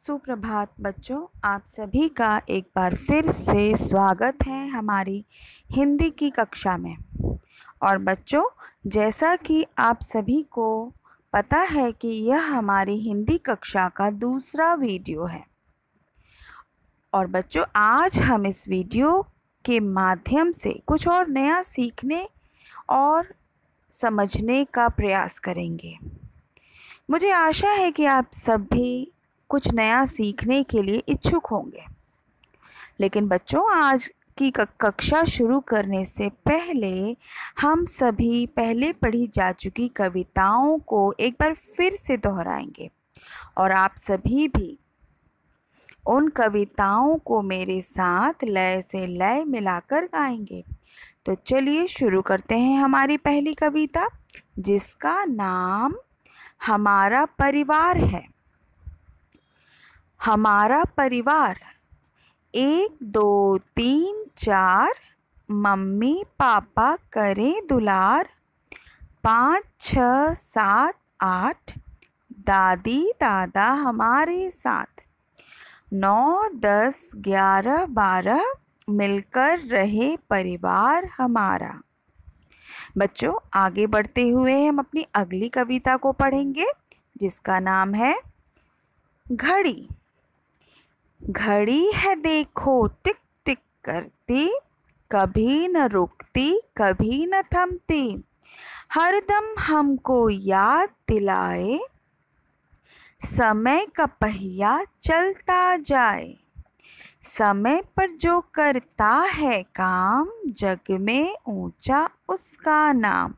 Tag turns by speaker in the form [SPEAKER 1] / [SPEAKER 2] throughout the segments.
[SPEAKER 1] सुप्रभात बच्चों, आप सभी का एक बार फिर से स्वागत है हमारी हिंदी की कक्षा में। और बच्चों, जैसा कि आप सभी को पता है कि यह हमारी हिंदी कक्षा का दूसरा वीडियो है। और बच्चों, आज हम इस वीडियो के माध्यम से कुछ और नया सीखने और समझने का प्रयास करेंगे। मुझे आशा है कि आप सभी कुछ नया सीखने के लिए इच्छुक होंगे। लेकिन बच्चों, आज की कक्षा शुरू करने से पहले हम सभी पहले पढ़ी जा चुकी कविताओं को एक बार फिर से दोहराएंगे और आप सभी भी उन कविताओं को मेरे साथ लय से लय मिलाकर गाएंगे। तो चलिए शुरू करते हैं हमारी पहली कविता, जिसका नाम हमारा परिवार है। हमारा परिवार 1 2 3 4, मम्मी पापा करें दुलार। 5 6 7 8, दादी दादा हमारे साथ। 9 10 11 12, मिलकर रहे परिवार हमारा। बच्चों, आगे बढ़ते हुए हम अपनी अगली कविता को पढ़ेंगे, जिसका नाम है घड़ी। घड़ी है देखो टिक टिक करती, कभी न रुकती कभी न थमती। हरदम हमको याद दिलाए, समय का पहिया चलता जाए। समय पर जो करता है काम, जग में ऊंचा उसका नाम।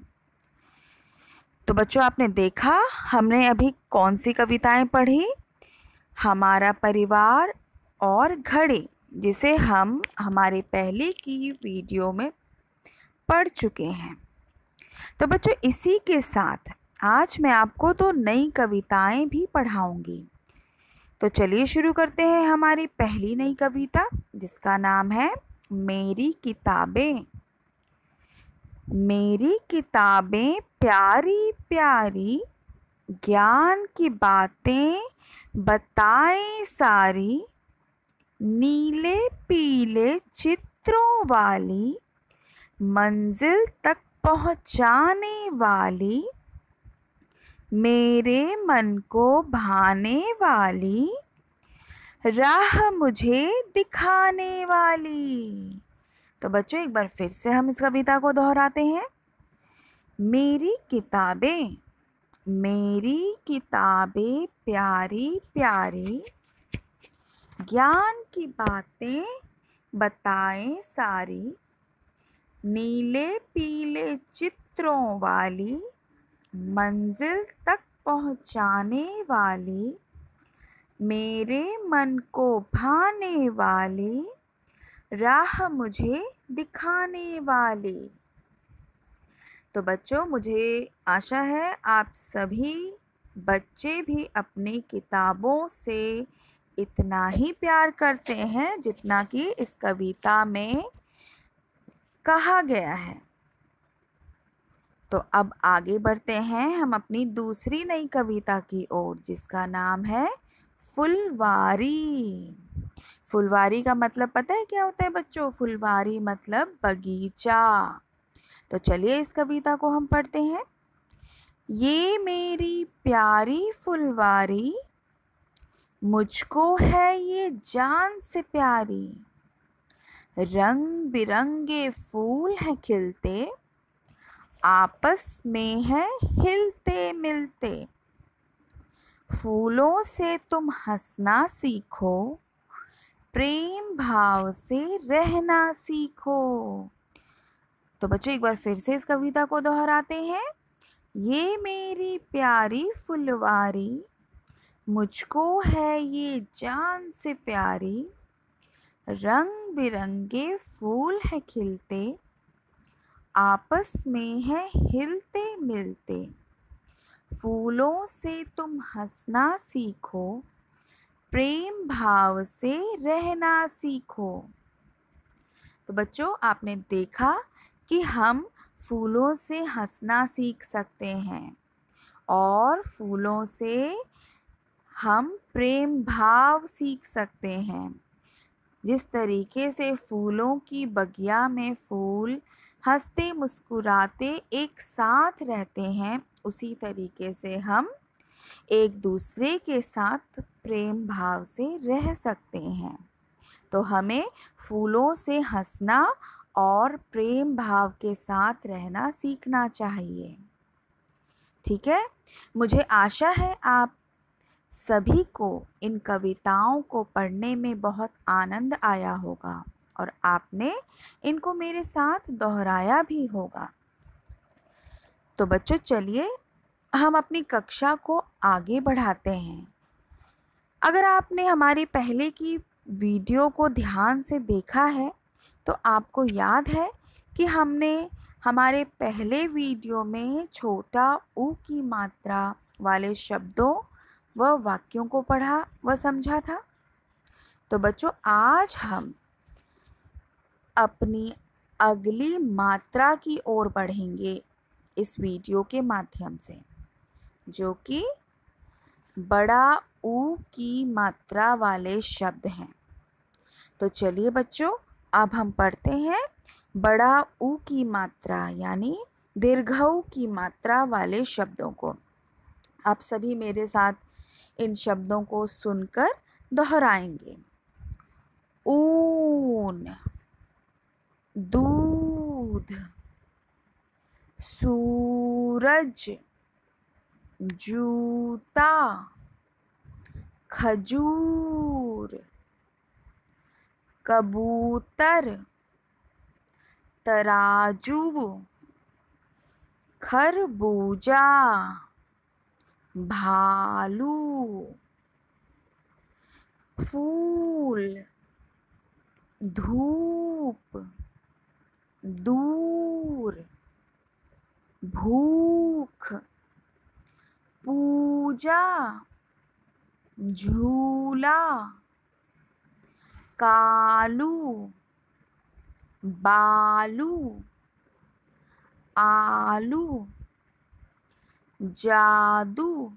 [SPEAKER 1] तो बच्चों, आपने देखा हमने अभी कौन सी कविताएं पढ़ी? हमारा परिवार और घड़ी, जिसे हम हमारे पहले की वीडियो में पढ़ चुके हैं। तो बच्चों, इसी के साथ आज मैं आपको दो नई कविताएं भी पढ़ाऊंगी। तो चलिए शुरू करते हैं हमारी पहली नई कविता, जिसका नाम है मेरी किताबें। मेरी किताबें प्यारी प्यारी, ज्ञान की बातें बताएं सारी। नीले पीले चित्रों वाली, मंजिल तक पहुंचाने वाली। मेरे मन को भाने वाली, राह मुझे दिखाने वाली। तो बच्चों, एक बार फिर से हम इस कविता को दोहराते हैं। मेरी किताबें प्यारी प्यारी, ज्ञान की बातें बताएं सारी। नीले पीले चित्रों वाली, मंजिल तक पहुंचाने वाली। मेरे मन को भाने वाली, राह मुझे दिखाने वाली। तो बच्चों, मुझे आशा है आप सभी बच्चे भी अपनी किताबों से इतना ही प्यार करते हैं जितना कि इस कविता में कहा गया है। तो अब आगे बढ़ते हैं हम अपनी दूसरी नई कविता की ओर, जिसका नाम है फुलवारी। फुलवारी का मतलब पता है क्या होता है बच्चों? फुलवारी मतलब बगीचा। तो चलिए इस कविता को हम पढ़ते हैं। ये मेरी प्यारी फुलवारी, मुझको है ये जान से प्यारी। रंग बिरंगे फूल हैं खिलते, आपस में है हिलते मिलते। फूलों से तुम हंसना सीखो, प्रेम भाव से रहना सीखो। तो बच्चों, एक बार फिर से इस कविता को दोहराते हैं। ये मेरी प्यारी फुलवारी, मुझको है ये जान से प्यारी। रंग बिरंगे फूल हैं खिलते, आपस में है हिलते मिलते। फूलों से तुम हंसना सीखो, प्रेम भाव से रहना सीखो। तो बच्चों, आपने देखा कि हम फूलों से हंसना सीख सकते हैं और फूलों से हम प्रेम भाव सीख सकते हैं। जिस तरीके से फूलों की बगिया में फूल हंसते मुस्कुराते एक साथ रहते हैं, उसी तरीके से हम एक दूसरे के साथ प्रेम भाव से रह सकते हैं। तो हमें फूलों से हंसना और प्रेम भाव के साथ रहना सीखना चाहिए। ठीक है, मुझे आशा है आप सभी को इन कविताओं को पढ़ने में बहुत आनंद आया होगा और आपने इनको मेरे साथ दोहराया भी होगा। तो बच्चों, चलिए हम अपनी कक्षा को आगे बढ़ाते हैं। अगर आपने हमारी पहले की वीडियो को ध्यान से देखा है तो आपको याद है कि हमने हमारे पहले वीडियो में छोटा ऊ की मात्रा वाले शब्दों व वाक्यों को पढ़ा व समझा था। तो बच्चों, आज हम अपनी अगली मात्रा की ओर बढ़ेंगे इस वीडियो के माध्यम से, जो कि बड़ा ऊ की मात्रा वाले शब्द हैं। तो चलिए बच्चों, अब हम पढ़ते हैं बड़ा ऊ की मात्रा यानी दीर्घ ऊ की मात्रा वाले शब्दों को। आप सभी मेरे साथ इन शब्दों को सुनकर दोहराएंगे। ऊन, दूध, सूरज, जूता, खजूर, कबूतर, तराजू, खरबूजा, भालू, फूल, धूप, दूर, भूख, पूजा, झूला, कालू, बालू, आलू, जादू,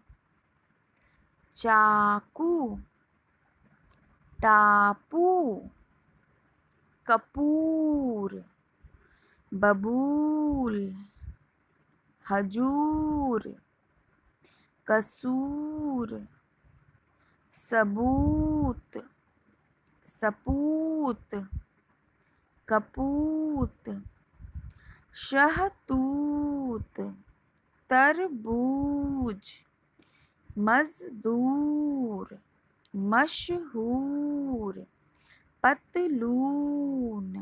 [SPEAKER 1] चाकू, टापू, कपूर, बबूल, हजूर, कसूर, सबूत, सपूत, कपूत, शहतूत, तरबूज, मजदूर, मशहूर, पतलून,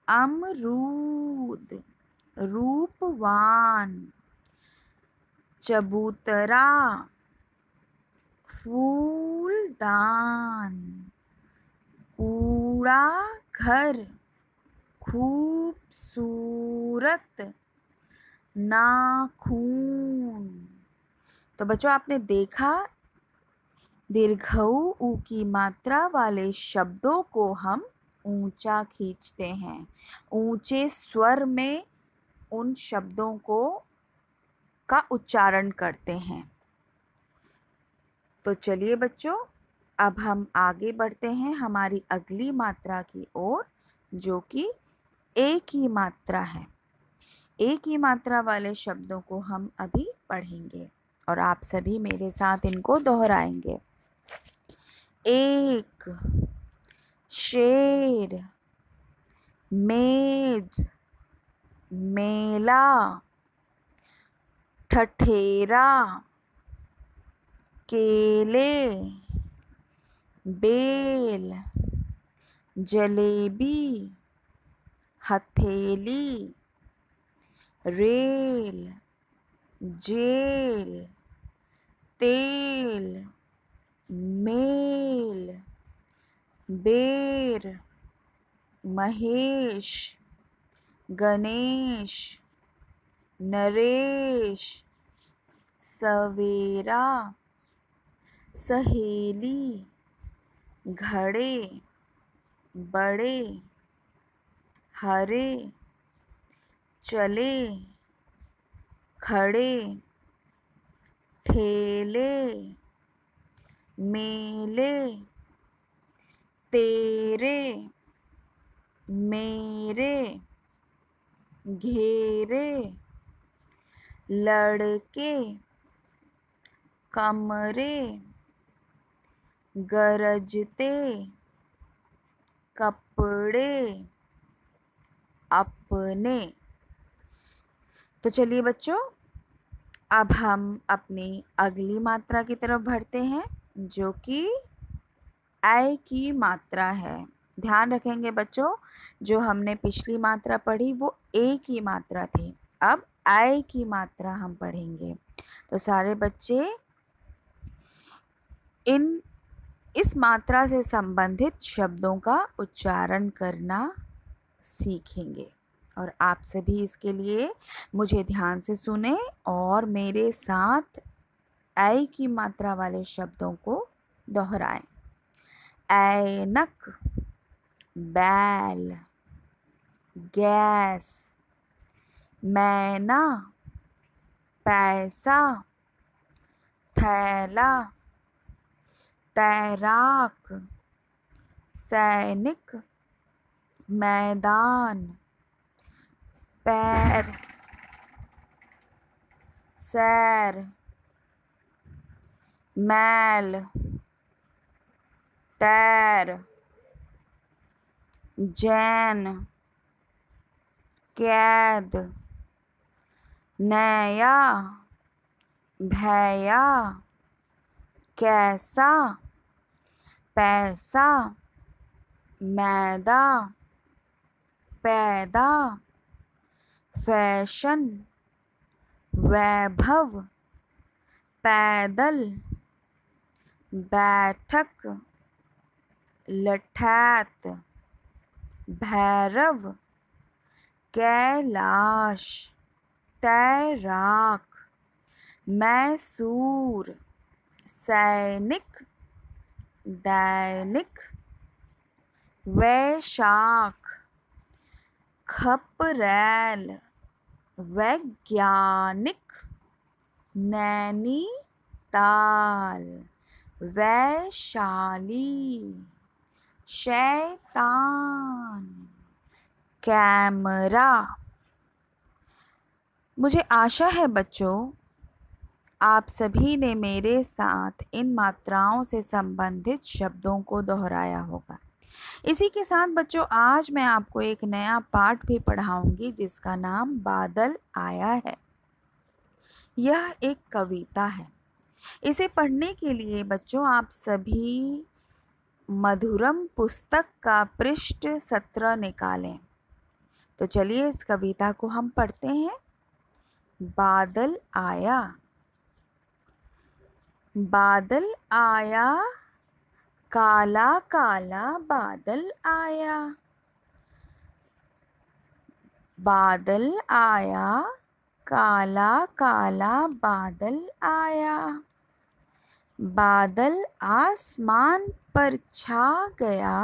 [SPEAKER 1] अमरूद, रूपवान, चबूतरा, फूलदान, कूड़ा घर, खूबसूरत, नाखून। तो बच्चों, आपने देखा दीर्घ ऊ की मात्रा वाले शब्दों को हम ऊंचा खींचते हैं, ऊंचे स्वर में उन शब्दों को का उच्चारण करते हैं। तो चलिए बच्चों, अब हम आगे बढ़ते हैं हमारी अगली मात्रा की ओर, जो कि एक ही मात्रा है। एक ही मात्रा वाले शब्दों को हम अभी पढ़ेंगे और आप सभी मेरे साथ इनको दोहराएंगे। एक, शेर, मेज, मेला, ठठेरा, केले, बेल, जलेबी, हथेली, रेल, जेल, तेल, मेल, बेर, महेश, गणेश, नरेश, सवेरा, सहेली, घड़े, बड़े, हरे, चले, खड़े, ठेले, मेले, तेरे, मेरे, घेरे, लड़के, कमरे, गरजते, कपड़े, अपने। तो चलिए बच्चों, अब हम अपनी अगली मात्रा की तरफ बढ़ते हैं, जो कि ऐ की मात्रा है। ध्यान रखेंगे बच्चों, जो हमने पिछली मात्रा पढ़ी वो ए की मात्रा थी, अब ऐ की मात्रा हम पढ़ेंगे। तो सारे बच्चे इस मात्रा से संबंधित शब्दों का उच्चारण करना सीखेंगे, और आप सभी इसके लिए मुझे ध्यान से सुने और मेरे साथ ऐ की मात्रा वाले शब्दों को दोहराएं। ऐनक, बैल, गैस, मैना, पैसा, थैला, तैराक, सैनिक, मैदान, पैर, सैर, मैल, तैर, जैन, कैद, नया, भैया, कैसा, पैसा, मैदा, पैदा, फैशन, वैभव, पैदल, बैठक, लठैत, भैरव, कैलाश, तैराक, मैसूर, सैनिक, दैनिक, वैशाख, खपरैल, वैज्ञानिक, नैनीताल, वैशाली, शैतान, कैमरा। मुझे आशा है बच्चों, आप सभी ने मेरे साथ इन मात्राओं से संबंधित शब्दों को दोहराया होगा। इसी के साथ बच्चों, आज मैं आपको एक नया पाठ भी पढ़ाऊंगी जिसका नाम बादल आया है। यह एक कविता है। इसे पढ़ने के लिए बच्चों आप सभी मधुरम पुस्तक का पृष्ठ 17 निकालें। तो चलिए इस कविता को हम पढ़ते हैं। बादल आया, बादल आया, काला काला बादल आया, बादल आया, काला काला बादल आया, बादल आसमान पर छा गया,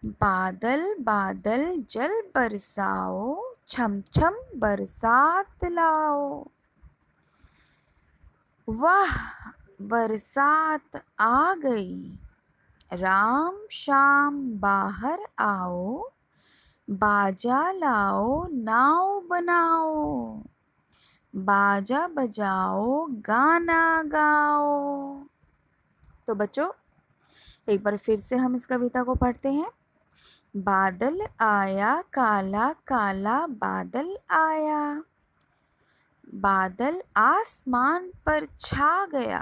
[SPEAKER 1] बादल बादल जल बरसाओ, छम छम बरसात लाओ। वाह बरसात आ गई, राम शाम बाहर आओ, बाजा लाओ नाव बनाओ, बाजा बजाओ गाना गाओ। तो बच्चों एक बार फिर से हम इस कविता को पढ़ते हैं। बादल आया, काला काला बादल आया, बादल आसमान पर छा गया,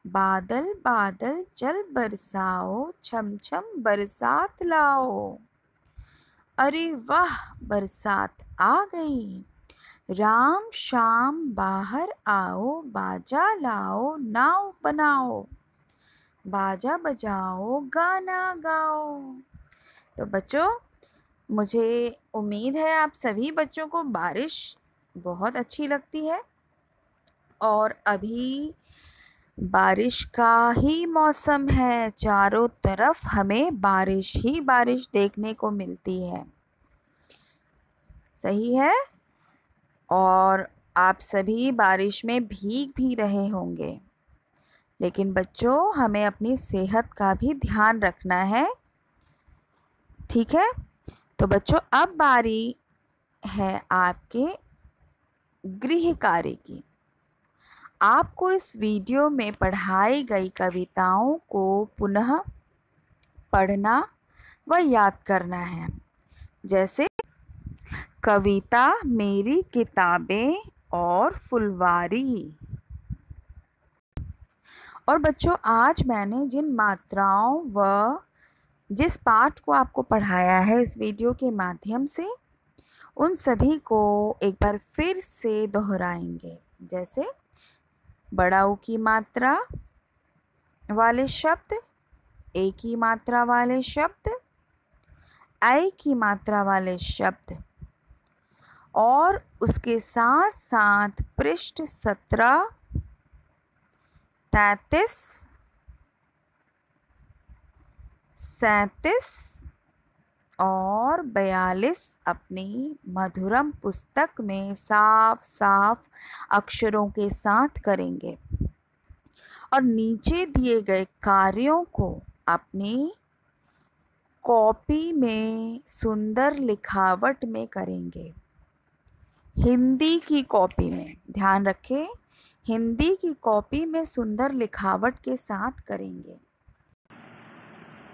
[SPEAKER 1] बादल बादल जल बरसाओ, छम छम बरसात लाओ। अरे वाह बरसात आ गई, राम शाम बाहर आओ, बाजा लाओ नाव बनाओ, बाजा बजाओ गाना गाओ। तो बच्चों मुझे उम्मीद है आप सभी बच्चों को बारिश बहुत अच्छी लगती है, और अभी बारिश का ही मौसम है, चारों तरफ हमें बारिश ही बारिश देखने को मिलती है। सही है, और आप सभी बारिश में भीग भी रहे होंगे। लेकिन बच्चों हमें अपनी सेहत का भी ध्यान रखना है, ठीक है। तो बच्चों अब बारी है आपके गृह कार्य की। आपको इस वीडियो में पढ़ाई गई कविताओं को पुनः पढ़ना व याद करना है। जैसे कविता मेरी किताबें और फुलवारी। और बच्चों आज मैंने जिन मात्राओं व जिस पाठ को आपको पढ़ाया है इस वीडियो के माध्यम से, उन सभी को एक बार फिर से दोहराएंगे। जैसे बड़ा ऊ की मात्रा वाले शब्द, ए की मात्रा वाले शब्द, आई की मात्रा वाले शब्द, और उसके साथ साथ पृष्ठ 17, 33, 37 और 42 अपनी मधुरम पुस्तक में साफ साफ अक्षरों के साथ करेंगे। और नीचे दिए गए कार्यों को अपनी कॉपी में सुंदर लिखावट में करेंगे। हिंदी की कॉपी में, ध्यान रखें, हिंदी की कॉपी में सुंदर लिखावट के साथ करेंगे।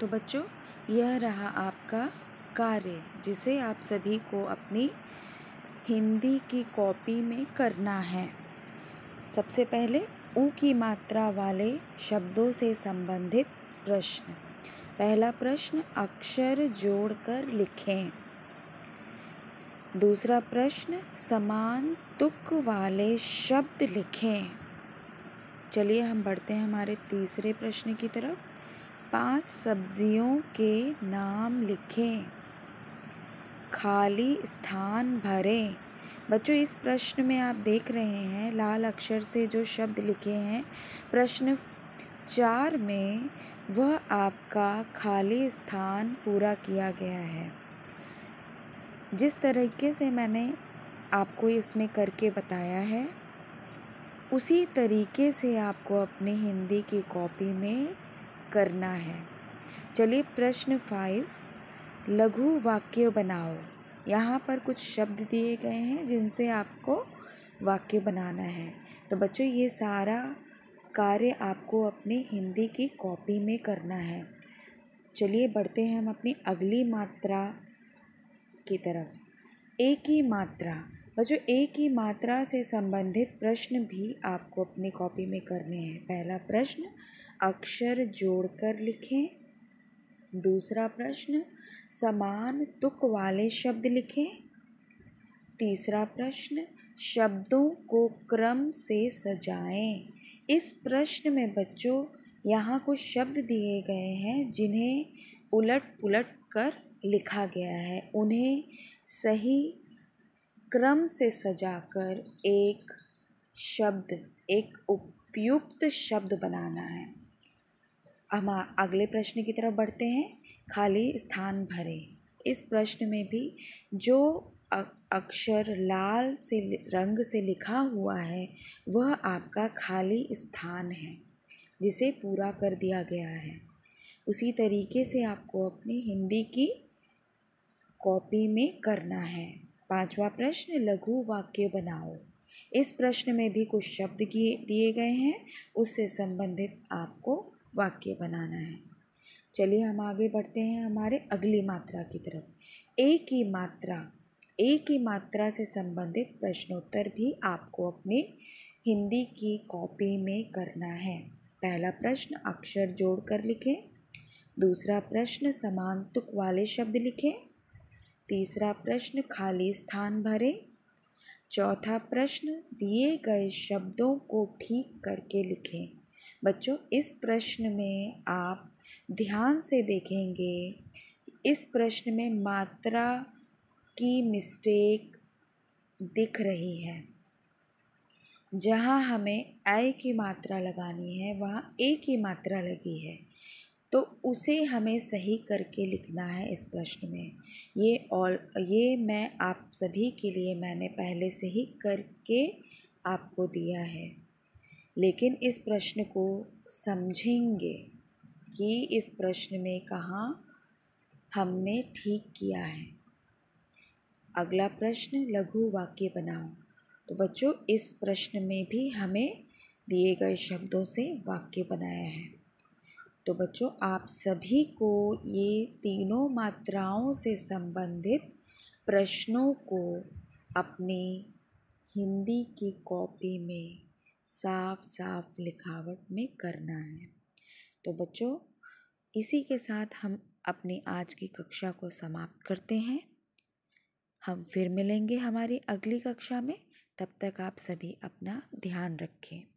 [SPEAKER 1] तो बच्चों यह रहा आपका कार्य जिसे आप सभी को अपनी हिंदी की कॉपी में करना है। सबसे पहले ऊ की मात्रा वाले शब्दों से संबंधित प्रश्न। पहला प्रश्न, अक्षर जोड़कर लिखें। दूसरा प्रश्न, समान तुक वाले शब्द लिखें। चलिए हम बढ़ते हैं हमारे तीसरे प्रश्न की तरफ। 5 सब्जियों के नाम लिखें। खाली स्थान भरें। बच्चों इस प्रश्न में आप देख रहे हैं लाल अक्षर से जो शब्द लिखे हैं प्रश्न 4 में, वह आपका खाली स्थान पूरा किया गया है। जिस तरीके से मैंने आपको इसमें करके बताया है उसी तरीके से आपको अपनी हिंदी की कॉपी में करना है। चलिए प्रश्न 5, लघु वाक्य बनाओ। यहाँ पर कुछ शब्द दिए गए हैं जिनसे आपको वाक्य बनाना है। तो बच्चों ये सारा कार्य आपको अपनी हिंदी की कॉपी में करना है। चलिए बढ़ते हैं हम अपनी अगली मात्रा की तरफ। एक ही मात्रा। बच्चों एक ही मात्रा से संबंधित प्रश्न भी आपको अपनी कॉपी में करने हैं। पहला प्रश्न, अक्षर जोड़कर लिखें। दूसरा प्रश्न, समान तुक वाले शब्द लिखें। तीसरा प्रश्न, शब्दों को क्रम से सजाएं। इस प्रश्न में बच्चों यहाँ कुछ शब्द दिए गए हैं जिन्हें उलट पुलट कर लिखा गया है। उन्हें सही क्रम से सजाकर एक शब्द, एक उपयुक्त शब्द बनाना है। हम अगले प्रश्न की तरफ बढ़ते हैं। खाली स्थान भरें। इस प्रश्न में भी जो अक्षर लाल से रंग से लिखा हुआ है वह आपका खाली स्थान है जिसे पूरा कर दिया गया है। उसी तरीके से आपको अपनी हिंदी की कॉपी में करना है। पांचवा प्रश्न, लघु वाक्य बनाओ। इस प्रश्न में भी कुछ शब्द दिए गए हैं, उससे संबंधित आपको वाक्य बनाना है। चलिए हम आगे बढ़ते हैं हमारे अगली मात्रा की तरफ। एक ही मात्रा। एक ही मात्रा से संबंधित प्रश्नोत्तर भी आपको अपने हिंदी की कॉपी में करना है। पहला प्रश्न, अक्षर जोड़कर लिखें। दूसरा प्रश्न, समान तुक वाले शब्द लिखें। तीसरा प्रश्न, खाली स्थान भरें। चौथा प्रश्न, दिए गए शब्दों को ठीक करके लिखें। बच्चों इस प्रश्न में आप ध्यान से देखेंगे, इस प्रश्न में मात्रा की मिस्टेक दिख रही है। जहाँ हमें ऐ की मात्रा लगानी है वहाँ ए की मात्रा लगी है, तो उसे हमें सही करके लिखना है इस प्रश्न में। ये मैं आप सभी के लिए मैंने पहले से ही करके आपको दिया है, लेकिन इस प्रश्न को समझेंगे कि इस प्रश्न में कहाँ हमने ठीक किया है। अगला प्रश्न, लघु वाक्य बनाओ। तो बच्चों इस प्रश्न में भी हमें दिए गए शब्दों से वाक्य बनाया है। तो बच्चों आप सभी को ये तीनों मात्राओं से संबंधित प्रश्नों को अपनी हिंदी की कॉपी में साफ साफ लिखावट में करना है। तो बच्चों इसी के साथ हम अपनी आज की कक्षा को समाप्त करते हैं। हम फिर मिलेंगे हमारी अगली कक्षा में। तब तक आप सभी अपना ध्यान रखें।